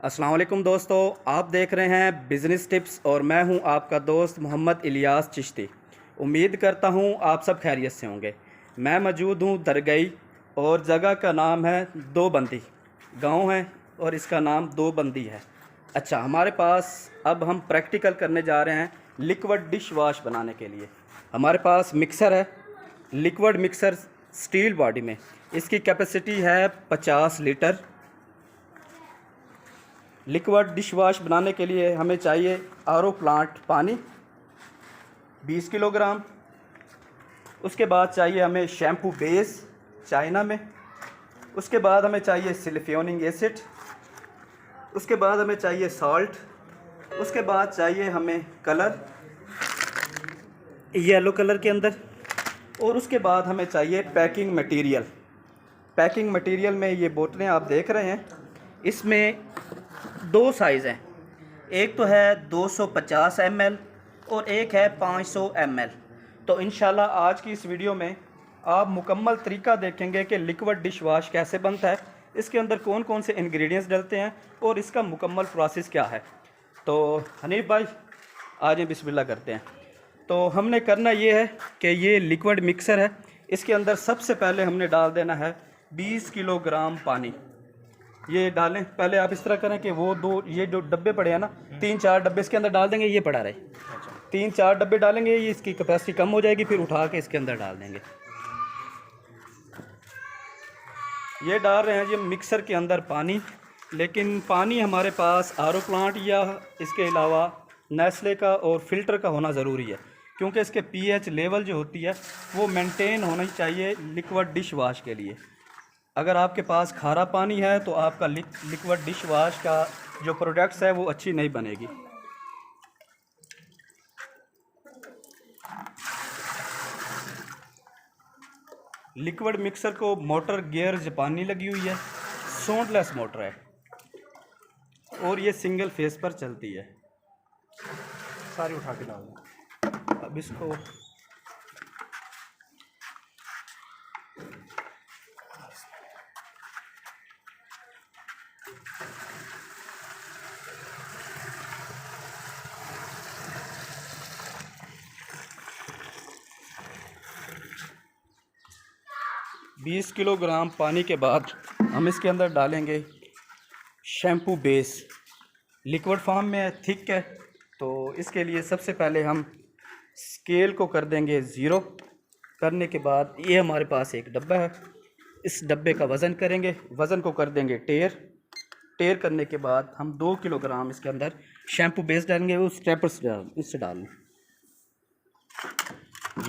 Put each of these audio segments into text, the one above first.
अस्सलाम वालेकुम दोस्तों, आप देख रहे हैं बिज़नेस टिप्स और मैं हूं आपका दोस्त मोहम्मद इलियास चिश्ती। उम्मीद करता हूं आप सब खैरियत से होंगे। मैं मौजूद हूं दरगई और जगह का नाम है दो बंदी, गांव है और इसका नाम दो बंदी है। अच्छा, हमारे पास अब हम प्रैक्टिकल करने जा रहे हैं लिक्विड डिश वाश बनाने के लिए। हमारे पास मिक्सर है, लिक्विड मिक्सर स्टील बॉडी में। इसकी कैपेसिटी है 50 लीटर। लिक्विड डिश वाश बनाने के लिए हमें चाहिए आरओ प्लांट पानी 20 किलोग्राम। उसके बाद चाहिए हमें शैम्पू बेस चाइना में। उसके बाद हमें चाहिए सिलिकॉनिक एसिड। उसके बाद हमें चाहिए सॉल्ट। उसके बाद चाहिए हमें कलर येलो कलर के अंदर। और उसके बाद हमें चाहिए पैकिंग मटेरियल। पैकिंग मटेरियल में ये बोतलें आप देख रहे हैं, इसमें दो साइज़ हैं। एक तो है 250 ml और एक है 500 ml। तो इंशाल्लाह आज की इस वीडियो में आप मुकम्मल तरीका देखेंगे कि लिक्विड डिश वाश कैसे बनता है, इसके अंदर कौन कौन से इंग्रेडिएंट्स डलते हैं और इसका मुकम्मल प्रोसेस क्या है। तो हनीफ भाई आज बिस्मिल्लाह करते हैं। तो हमने करना ये है कि ये लिक्विड मिक्सर है, इसके अंदर सबसे पहले हमने डाल देना है 20 किलोग्राम पानी। ये डालें, पहले आप इस तरह करें कि वो दो ये जो डब्बे पड़े हैं ना, 3-4 डब्बे इसके अंदर डाल देंगे। ये पड़ा रहे, 3-4 डब्बे डालेंगे, ये इसकी कैपेसिटी कम हो जाएगी, फिर उठा के इसके अंदर डाल देंगे। ये डाल रहे हैं जी मिक्सर के अंदर पानी, लेकिन पानी हमारे पास आरओ प्लांट या इसके अलावा नेस्ले का और फिल्टर का होना ज़रूरी है, क्योंकि इसके पीएच लेवल जो होती है वो मेंटेन होनी चाहिए लिक्विड डिश वाश के लिए। अगर आपके पास खारा पानी है तो आपका लिक्विड डिश वाश का जो प्रोडक्ट्स है वो अच्छी नहीं बनेगी। लिक्विड मिक्सर को मोटर गियर जापानी लगी हुई है, सोंडलेस मोटर है और ये सिंगल फेस पर चलती है। सारी उठा के डाल दो। अब इसको बीस किलोग्राम पानी के बाद हम इसके अंदर डालेंगे शैम्पू बेस। लिक्विड फॉर्म में थिक है, तो इसके लिए सबसे पहले हम स्केल को कर देंगे 0। करने के बाद ये हमारे पास एक डब्बा है, इस डब्बे का वज़न करेंगे, वज़न को कर देंगे टेयर करने के बाद हम 2 किलोग्राम इसके अंदर शैम्पू बेस डालेंगे। वो स्टेपर से इससे डाल लें,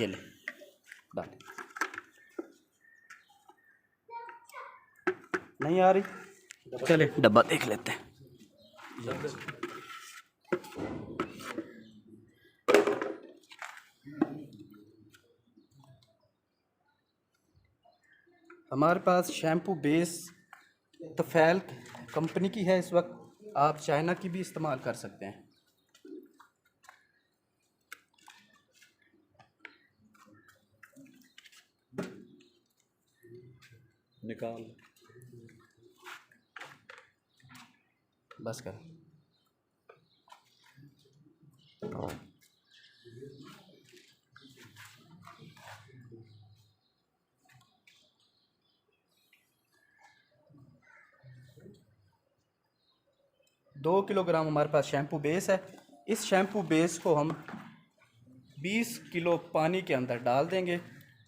ये ले डाल। नहीं आ रही, चले डब्बा देख लेते हैं। हमारे पास शैम्पू बेस तफैल कंपनी की है इस वक्त, आप चाइना की भी इस्तेमाल कर सकते हैं। निकाल बस कर। दो किलोग्राम हमारे पास शैम्पू बेस है। इस शैम्पू बेस को हम 20 किलो पानी के अंदर डाल देंगे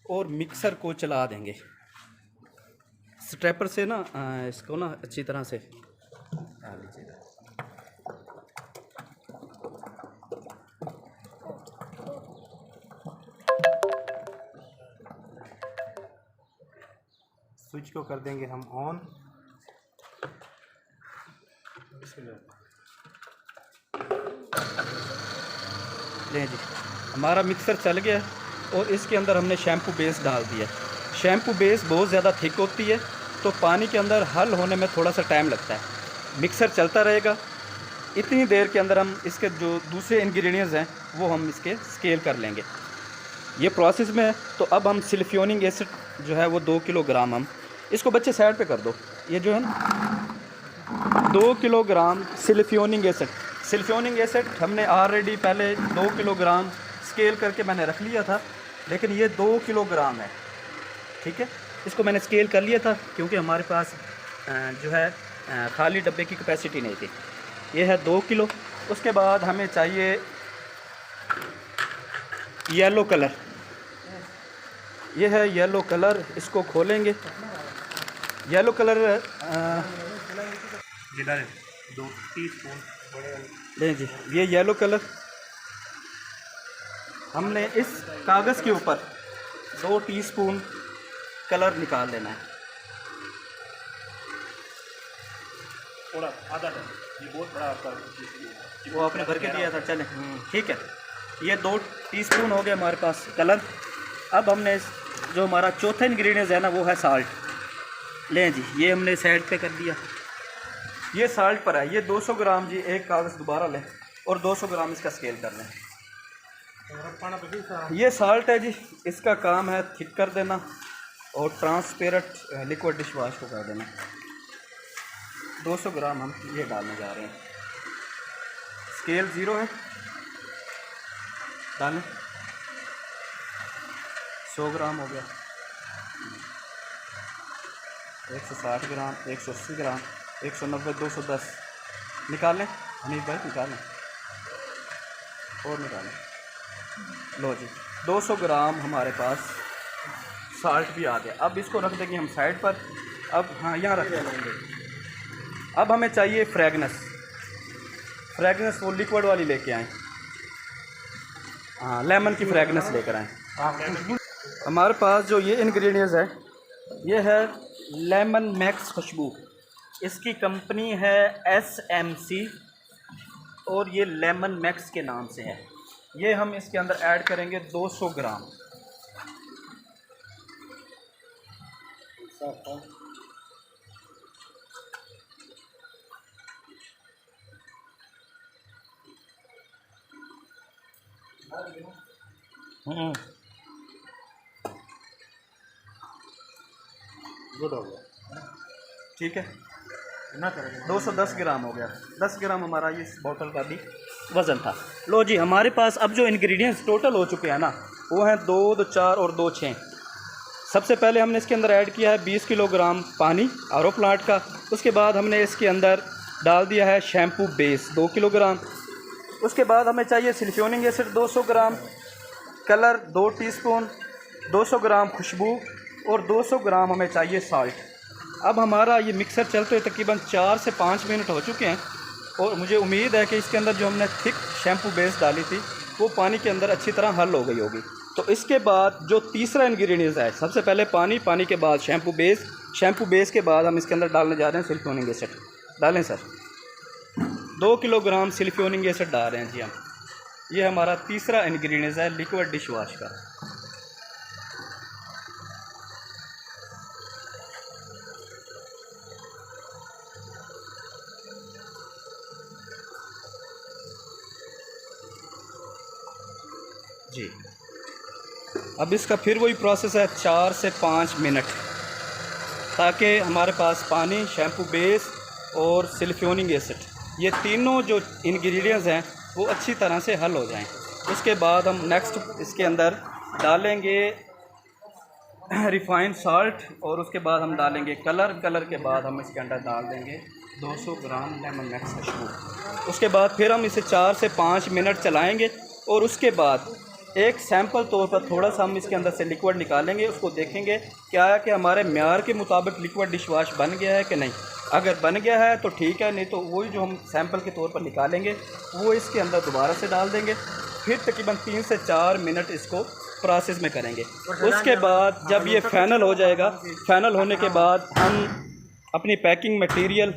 और मिक्सर को चला देंगे स्ट्रेपर से ना, इसको ना अच्छी तरह से डाल लीजिएगा। स्विच को कर देंगे हम ऑन। लें जी, हमारा मिक्सर चल गया और इसके अंदर हमने शैम्पू बेस डाल दिया। शैम्पू बेस बहुत ज़्यादा थिक होती है, तो पानी के अंदर हल होने में थोड़ा सा टाइम लगता है। मिक्सर चलता रहेगा, इतनी देर के अंदर हम इसके जो दूसरे इंग्रेडिएंट्स हैं वो हम इसके स्केल कर लेंगे। ये प्रोसेस में है। तो अब हम सिलिकॉनिक एसिड जो है वो 2 किलोग्राम हम इसको बच्चे साइड पे कर दो। ये जो है ना 2 किलोग्राम सिलिफ्योनिक एसिड। सिलिफ्योनिक एसिड हमने ऑलरेडी पहले 2 किलोग्राम स्केल करके मैंने रख लिया था, लेकिन ये 2 किलोग्राम है, ठीक है। इसको मैंने स्केल कर लिया था क्योंकि हमारे पास जो है खाली डब्बे की कैपेसिटी नहीं थी। ये है 2 किलो। उसके बाद हमें चाहिए येलो कलर। ये है येलो कलर, इसको खोलेंगे। येलो कलर जिधर 2 टीस्पून बड़े लें जी। ये येलो कलर हमने इस कागज़ के ऊपर 2 टीस्पून कलर निकाल लेना है। थोड़ा आधा था, ये बहुत बड़ा आपका वो आपने भर के दिया था, चलें ठीक है। ये 2 टीस्पून हो गया हमारे पास कलर। अब हमने जो हमारा चौथा इंग्रेडिएंट है ना, वो है साल्ट। लें जी, ये हमने साइड पे कर दिया। ये साल्ट पर है, ये 200 ग्राम जी। एक कागज़ दोबारा लें और 200 ग्राम इसका स्केल कर लें। ये साल्ट है जी, इसका काम है थिक कर देना और ट्रांसपेरेंट लिक्विड डिश वाश को कर देना। 200 ग्राम हम ये डालने जा रहे हैं। स्केल 0 है, डालें। 100 ग्राम हो गया, 160 ग्राम, 180 ग्राम, 190, 210। निकालें हनीफ भाई, निकालें और निकालें। लो जी, 200 ग्राम हमारे पास साल्ट भी आ गया। अब इसको रख देंगे हम साइड पर। अब हाँ, यहाँ रख देंगे। अब हमें चाहिए फ्रेगनेंस। फ्रेगनेंस वो लिक्विड वाली लेके आएँ। हाँ, लेमन की फ्रेगनेंस लेकर आएँ। हमारे पास जो ये इंग्रेडिएंट्स है, ये है लेमन मैक्स खुशबू। इसकी कंपनी है SMC और ये लेमन मैक्स के नाम से है। ये हम इसके अंदर ऐड करेंगे 200 ग्राम। गुड हो गया, ठीक है। ना करेंगे। 210 ग्राम हो गया। 10 ग्राम हमारा इस बोतल का भी वज़न था। लो जी, हमारे पास अब जो इंग्रेडिएंट्स टोटल हो चुके हैं ना, वो हैं 2, 2, 4 और 2, 6। सबसे पहले हमने इसके अंदर ऐड किया है 20 किलोग्राम पानी RO प्लांट का। उसके बाद हमने इसके अंदर डाल दिया है शैम्पू बेस 2 किलोग्राम। उसके बाद हमें चाहिए सिलिफ्योनिक एसिड 200 ग्राम, कलर 2 टीस्पून, 200 ग्राम खुशबू और 200 ग्राम हमें चाहिए साल्ट। अब हमारा ये मिक्सर चलते हुए तकरीबन 4 से 5 मिनट हो चुके हैं और मुझे उम्मीद है कि इसके अंदर जो हमने थिक शैम्पू बेस डाली थी वो पानी के अंदर अच्छी तरह हल हो गई होगी। तो इसके बाद जो तीसरा इंग्रेडिएंट है, सबसे पहले पानी, पानी के बाद शैम्पू बेस, शैम्पू बेस के बाद हम इसके अंदर डालने जा रहे हैं सिलिफ्योनिक एसिड। डालें सर, 2 किलोग्राम सिलिफ्योनिक एसिड डाल रहे हैं जी हम। ये हमारा तीसरा इंग्रेडिएंट है लिक्विड डिश वाश का। जी, अब इसका फिर वही प्रोसेस है 4 से 5 मिनट, ताकि हमारे पास पानी, शैम्पू बेस और सिलिफ्योनिक एसिड ये तीनों जो इंग्रेडिएंट्स हैं वो अच्छी तरह से हल हो जाएं। उसके बाद हम नेक्स्ट इसके अंदर डालेंगे रिफाइंड साल्ट और उसके बाद हम डालेंगे कलर। कलर के बाद हम इसके अंदर डाल देंगे 200 ग्राम लेमन मैक्स खुशबू। उसके बाद फिर हम इसे 4 से 5 मिनट चलाएँगे और उसके बाद एक सैंपल तौर पर थोड़ा सा हम इसके अंदर से लिक्विड निकालेंगे। उसको देखेंगे क्या है कि हमारे म्यार के मुताबिक लिक्विड डिश वाश बन गया है कि नहीं। अगर बन गया है तो ठीक है, नहीं तो वही जो हम सैंपल के तौर पर निकालेंगे वो इसके अंदर दोबारा से डाल देंगे। फिर तकरीबन 3 से 4 मिनट इसको प्रोसेस में करेंगे। उसके बाद जब ये फाइनल हो जाएगा, फाइनल होने के बाद हम अपनी पैकिंग मटेरियल,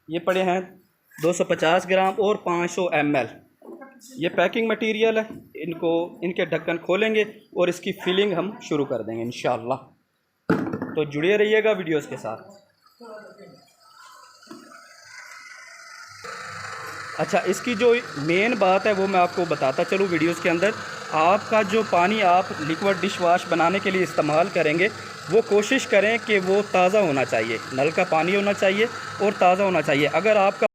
ये पड़े हैं 250 ग्राम और 500 ml, ये पैकिंग मटेरियल है। इनके ढक्कन खोलेंगे और इसकी फिलिंग हम शुरू कर देंगे इंशाल्लाह। तो जुड़े रहिएगा वीडियोस के साथ। अच्छा, इसकी जो मेन बात है वो मैं आपको बताता चलूँ वीडियोस के अंदर। आपका जो पानी आप लिक्विड डिश वाश बनाने के लिए इस्तेमाल करेंगे वो कोशिश करें कि वो ताज़ा होना चाहिए, नल का पानी होना चाहिए और ताज़ा होना चाहिए। अगर आपका